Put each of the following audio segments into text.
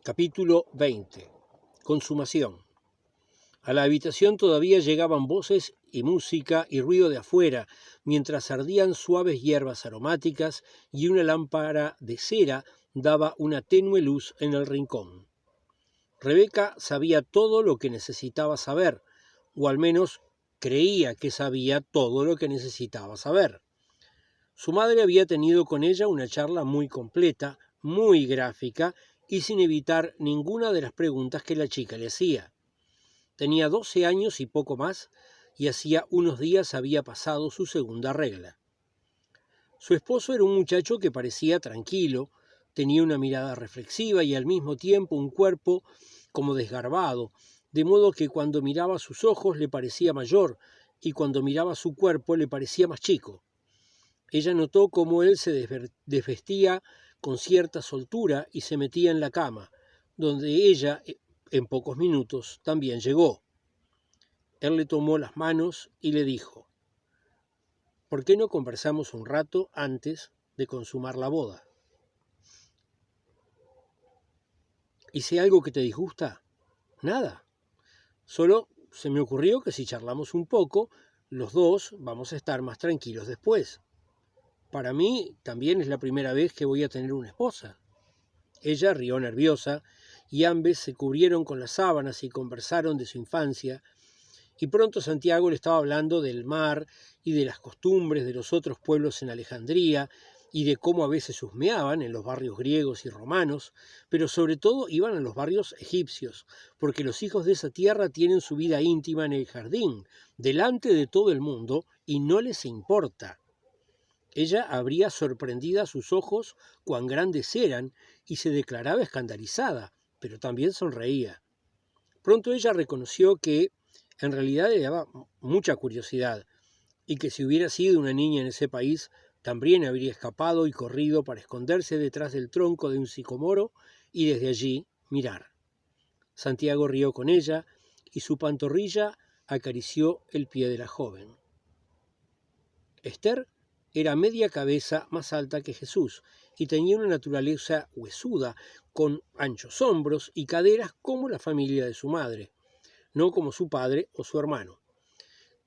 Capítulo 20. Consumación. A la habitación todavía llegaban voces y música y ruido de afuera, mientras ardían suaves hierbas aromáticas y una lámpara de cera daba una tenue luz en el rincón. Rebeca sabía todo lo que necesitaba saber, o al menos creía que sabía todo lo que necesitaba saber. Su madre había tenido con ella una charla muy completa, muy gráfica y sin evitar ninguna de las preguntas que la chica le hacía. Tenía 12 años y poco más, y hacía unos días había pasado su segunda regla. Su esposo era un muchacho que parecía tranquilo, tenía una mirada reflexiva y al mismo tiempo un cuerpo como desgarbado, de modo que cuando miraba sus ojos le parecía mayor y cuando miraba su cuerpo le parecía más chico. Ella notó cómo él se desvestía con cierta soltura y se metía en la cama, donde ella, en pocos minutos, también llegó. Él le tomó las manos y le dijo: «¿Por qué no conversamos un rato antes de consumar la boda?» «¿Hice algo que te disgusta?» «Nada. Solo se me ocurrió que si charlamos un poco, los dos vamos a estar más tranquilos después. Para mí también es la primera vez que voy a tener una esposa». Ella rió nerviosa y ambos se cubrieron con las sábanas y conversaron de su infancia, y pronto Santiago le estaba hablando del mar y de las costumbres de los otros pueblos en Alejandría y de cómo a veces husmeaban en los barrios griegos y romanos, pero sobre todo iban a los barrios egipcios, porque los hijos de esa tierra tienen su vida íntima en el jardín, delante de todo el mundo, y no les importa. Ella abría sorprendida sus ojos cuán grandes eran y se declaraba escandalizada, pero también sonreía. Pronto ella reconoció que en realidad le daba mucha curiosidad y que si hubiera sido una niña en ese país también habría escapado y corrido para esconderse detrás del tronco de un sicomoro y desde allí mirar. Santiago rió con ella y su pantorrilla acarició el pie de la joven. Esther era media cabeza más alta que Jesús y tenía una naturaleza huesuda, con anchos hombros y caderas como la familia de su madre, no como su padre o su hermano.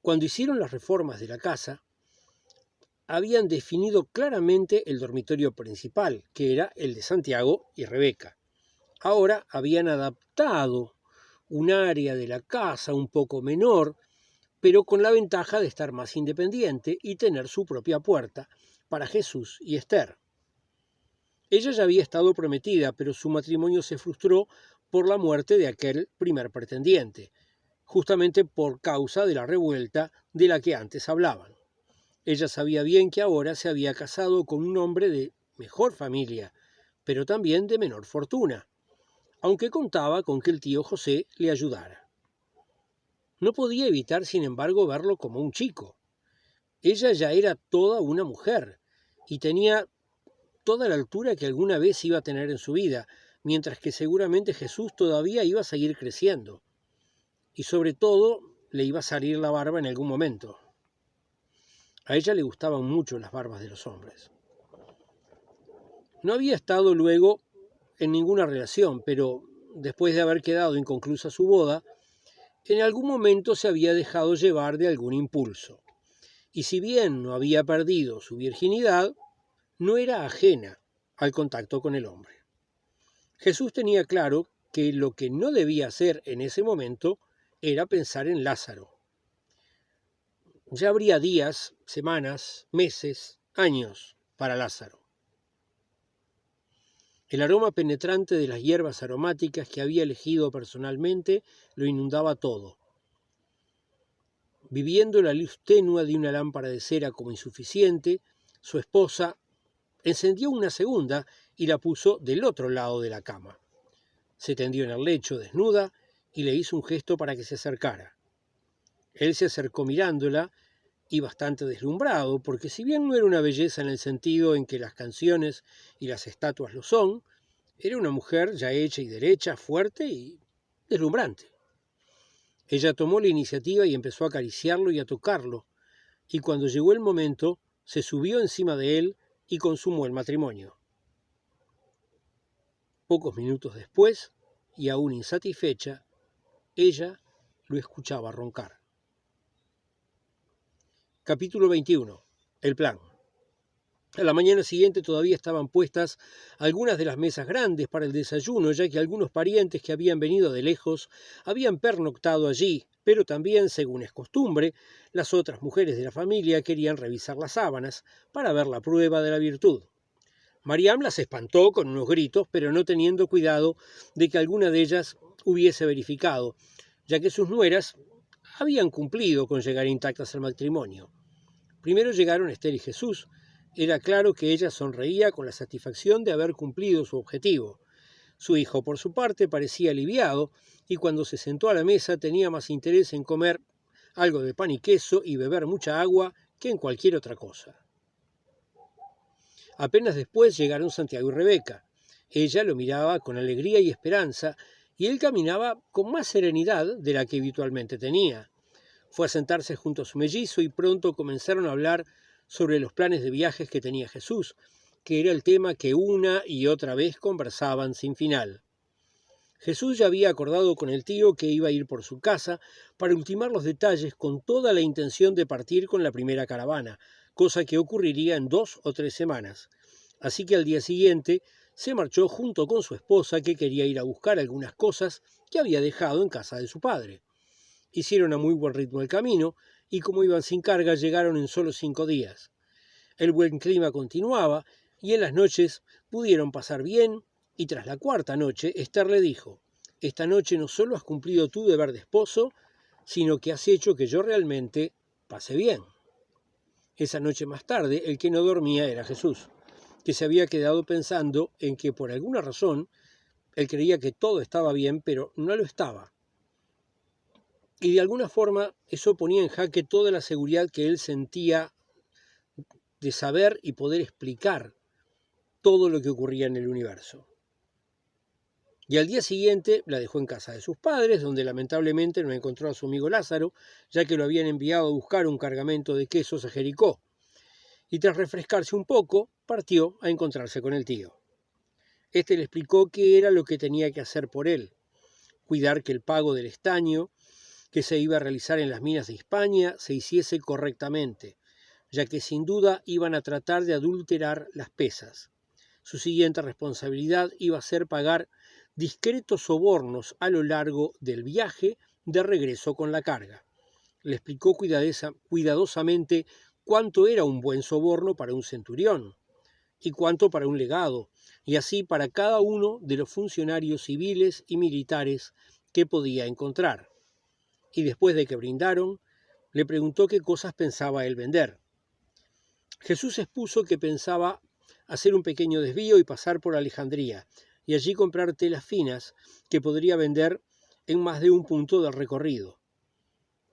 Cuando hicieron las reformas de la casa, habían definido claramente el dormitorio principal, que era el de Santiago y Rebeca. Ahora habían adaptado un área de la casa un poco menor, pero con la ventaja de estar más independiente y tener su propia puerta para Jesús y Esther. Ella ya había estado prometida, pero su matrimonio se frustró por la muerte de aquel primer pretendiente, justamente por causa de la revuelta de la que antes hablaban. Ella sabía bien que ahora se había casado con un hombre de mejor familia, pero también de menor fortuna, aunque contaba con que el tío José le ayudara. No podía evitar, sin embargo, verlo como un chico. Ella ya era toda una mujer y tenía toda la altura que alguna vez iba a tener en su vida, mientras que seguramente Jesús todavía iba a seguir creciendo. Y sobre todo, le iba a salir la barba en algún momento. A ella le gustaban mucho las barbas de los hombres. No había estado luego en ninguna relación, pero después de haber quedado inconclusa su boda, en algún momento se había dejado llevar de algún impulso. Y si bien no había perdido su virginidad, no era ajena al contacto con el hombre. Jesús tenía claro que lo que no debía hacer en ese momento era pensar en Lázaro. Ya habría días, semanas, meses, años para Lázaro. El aroma penetrante de las hierbas aromáticas que había elegido personalmente lo inundaba todo. Viviendo la luz tenue de una lámpara de cera como insuficiente, su esposa encendió una segunda y la puso del otro lado de la cama. Se tendió en el lecho desnuda y le hizo un gesto para que se acercara. Él se acercó mirándola y bastante deslumbrado, porque si bien no era una belleza en el sentido en que las canciones y las estatuas lo son, era una mujer ya hecha y derecha, fuerte y deslumbrante. Ella tomó la iniciativa y empezó a acariciarlo y a tocarlo, y cuando llegó el momento, se subió encima de él y consumó el matrimonio. Pocos minutos después, y aún insatisfecha, ella lo escuchaba roncar. Capítulo 21. El plan. A la mañana siguiente todavía estaban puestas algunas de las mesas grandes para el desayuno, ya que algunos parientes que habían venido de lejos habían pernoctado allí, pero también, según es costumbre, las otras mujeres de la familia querían revisar las sábanas para ver la prueba de la virtud. Mariam las espantó con unos gritos, pero no teniendo cuidado de que alguna de ellas hubiese verificado, ya que sus nueras habían cumplido con llegar intactas al matrimonio. Primero llegaron Esther y Jesús. Era claro que ella sonreía con la satisfacción de haber cumplido su objetivo. Su hijo, por su parte, parecía aliviado, y cuando se sentó a la mesa tenía más interés en comer algo de pan y queso y beber mucha agua que en cualquier otra cosa. Apenas después llegaron Santiago y Rebeca. Ella lo miraba con alegría y esperanza, y él caminaba con más serenidad de la que habitualmente tenía. Fue a sentarse junto a su mellizo y pronto comenzaron a hablar sobre los planes de viajes que tenía Jesús, que era el tema que una y otra vez conversaban sin final. Jesús ya había acordado con el tío que iba a ir por su casa para ultimar los detalles con toda la intención de partir con la primera caravana, cosa que ocurriría en 2 o 3 semanas. Así que al día siguiente se marchó junto con su esposa, que quería ir a buscar algunas cosas que había dejado en casa de su padre. Hicieron a muy buen ritmo el camino, y como iban sin carga llegaron en solo 5 días. El buen clima continuaba, y en las noches pudieron pasar bien, y tras la 4ª noche Esther le dijo: «Esta noche no solo has cumplido tu deber de esposo, sino que has hecho que yo realmente pase bien». Esa noche más tarde, el que no dormía era Jesús, que se había quedado pensando en que por alguna razón él creía que todo estaba bien, pero no lo estaba. Y de alguna forma eso ponía en jaque toda la seguridad que él sentía de saber y poder explicar todo lo que ocurría en el universo. Y al día siguiente la dejó en casa de sus padres, donde lamentablemente no encontró a su amigo Lázaro, ya que lo habían enviado a buscar un cargamento de quesos a Jericó. Y tras refrescarse un poco, partió a encontrarse con el tío. Este le explicó qué era lo que tenía que hacer por él: cuidar que el pago del estaño que se iba a realizar en las minas de Hispania se hiciese correctamente, ya que sin duda iban a tratar de adulterar las pesas. Su siguiente responsabilidad iba a ser pagar discretos sobornos a lo largo del viaje de regreso con la carga. Le explicó cuidadosamente cuánto era un buen soborno para un centurión y cuánto para un legado, y así para cada uno de los funcionarios civiles y militares que podía encontrar. Y después de que brindaron, le preguntó qué cosas pensaba él vender. Jesús expuso que pensaba hacer un pequeño desvío y pasar por Alejandría, y allí comprar telas finas que podría vender en más de un punto del recorrido.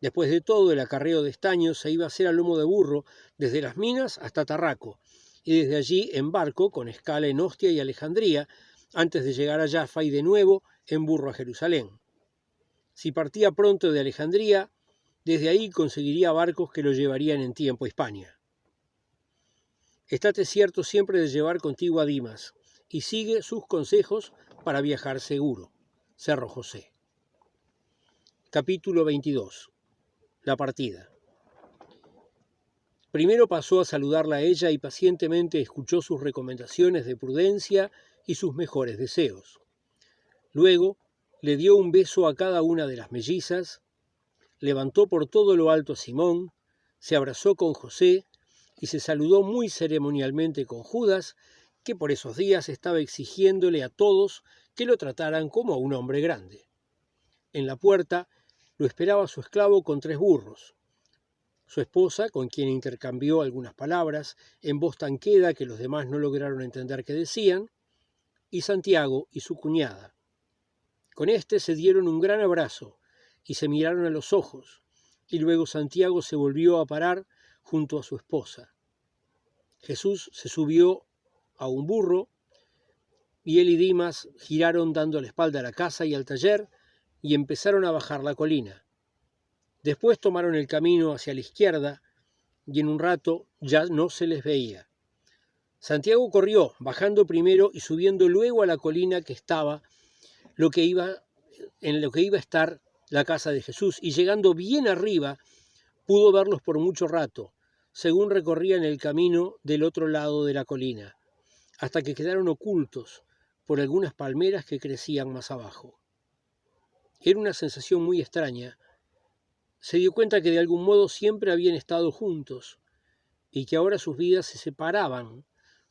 Después de todo, el acarreo de estaños se iba a hacer a lomo de burro desde las minas hasta Tarraco, y desde allí en barco con escala en Ostia y Alejandría, antes de llegar a Jaffa y de nuevo en burro a Jerusalén. Si partía pronto de Alejandría, desde ahí conseguiría barcos que lo llevarían en tiempo a Hispania. Estate cierto siempre de llevar contigo a Dimas, y sigue sus consejos para viajar seguro. Cerro José. Capítulo 22. La partida. Primero pasó a saludarla a ella y pacientemente escuchó sus recomendaciones de prudencia y sus mejores deseos. Luego le dio un beso a cada una de las mellizas, levantó por todo lo alto a Simón, se abrazó con José y se saludó muy ceremonialmente con Judas, que por esos días estaba exigiéndole a todos que lo trataran como a un hombre grande. En la puerta lo esperaba su esclavo con 3 burros, su esposa, con quien intercambió algunas palabras en voz tan queda que los demás no lograron entender qué decían, y Santiago y su cuñada. Con este se dieron un gran abrazo y se miraron a los ojos, y luego Santiago se volvió a parar junto a su esposa. Jesús se subió a un burro, y él y Dimas giraron dando la espalda a la casa y al taller, y empezaron a bajar la colina. Después tomaron el camino hacia la izquierda, y en un rato ya no se les veía. Santiago corrió, bajando primero y subiendo luego a la colina que estaba en lo que iba a estar la casa de Jesús, y llegando bien arriba pudo verlos por mucho rato, según recorrían el camino del otro lado de la colina, hasta que quedaron ocultos por algunas palmeras que crecían más abajo. Era una sensación muy extraña. Se dio cuenta que de algún modo siempre habían estado juntos y que ahora sus vidas se separaban,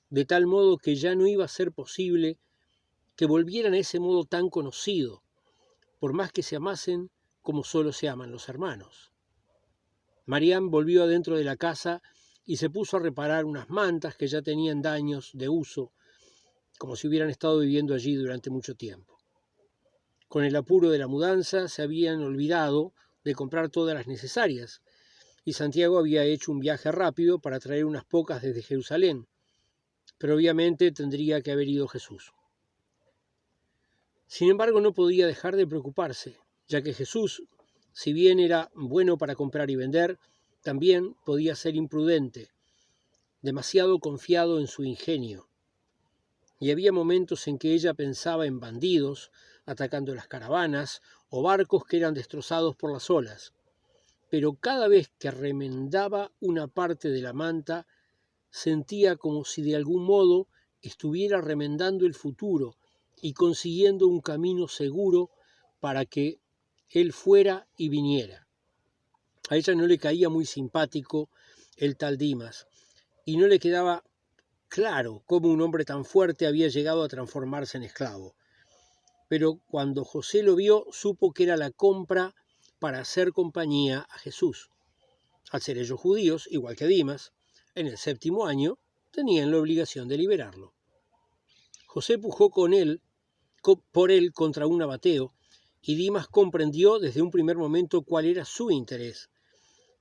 de tal modo que ya no iba a ser posible que volvieran a ese modo tan conocido, por más que se amasen como solo se aman los hermanos. Mariam volvió adentro de la casa y se puso a reparar unas mantas que ya tenían daños de uso, como si hubieran estado viviendo allí durante mucho tiempo. Con el apuro de la mudanza se habían olvidado de comprar todas las necesarias, y Santiago había hecho un viaje rápido para traer unas pocas desde Jerusalén, pero obviamente tendría que haber ido Jesús. Sin embargo, no podía dejar de preocuparse, ya que Jesús, si bien era bueno para comprar y vender, también podía ser imprudente, demasiado confiado en su ingenio. Y había momentos en que ella pensaba en bandidos atacando las caravanas o barcos que eran destrozados por las olas. Pero cada vez que remendaba una parte de la manta, sentía como si de algún modo estuviera remendando el futuro y consiguiendo un camino seguro para que él fuera y viniera. A ella no le caía muy simpático el tal Dimas, y no le quedaba claro cómo un hombre tan fuerte había llegado a transformarse en esclavo. Pero cuando José lo vio, supo que era la compra para hacer compañía a Jesús. Al ser ellos judíos, igual que Dimas, en el 7º año tenían la obligación de liberarlo. José pujó por él contra un abateo, y Dimas comprendió desde un primer momento cuál era su interés.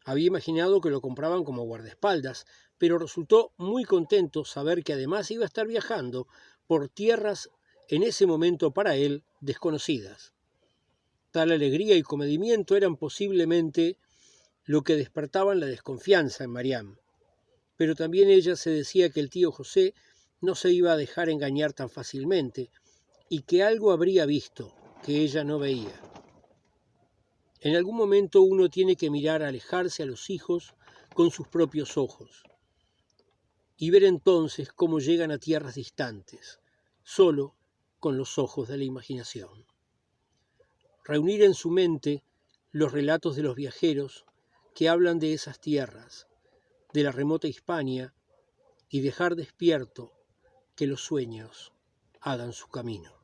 Había imaginado que lo compraban como guardaespaldas, pero resultó muy contento saber que además iba a estar viajando por tierras en ese momento para él desconocidas. Tal alegría y comedimiento eran posiblemente lo que despertaban la desconfianza en Mariam. Pero también ella se decía que el tío José no se iba a dejar engañar tan fácilmente y que algo habría visto que ella no veía. En algún momento uno tiene que mirar alejarse a los hijos con sus propios ojos y ver entonces cómo llegan a tierras distantes, solo con los ojos de la imaginación. Reunir en su mente los relatos de los viajeros que hablan de esas tierras, de la remota Hispania, y dejar despierto que los sueños hagan su camino.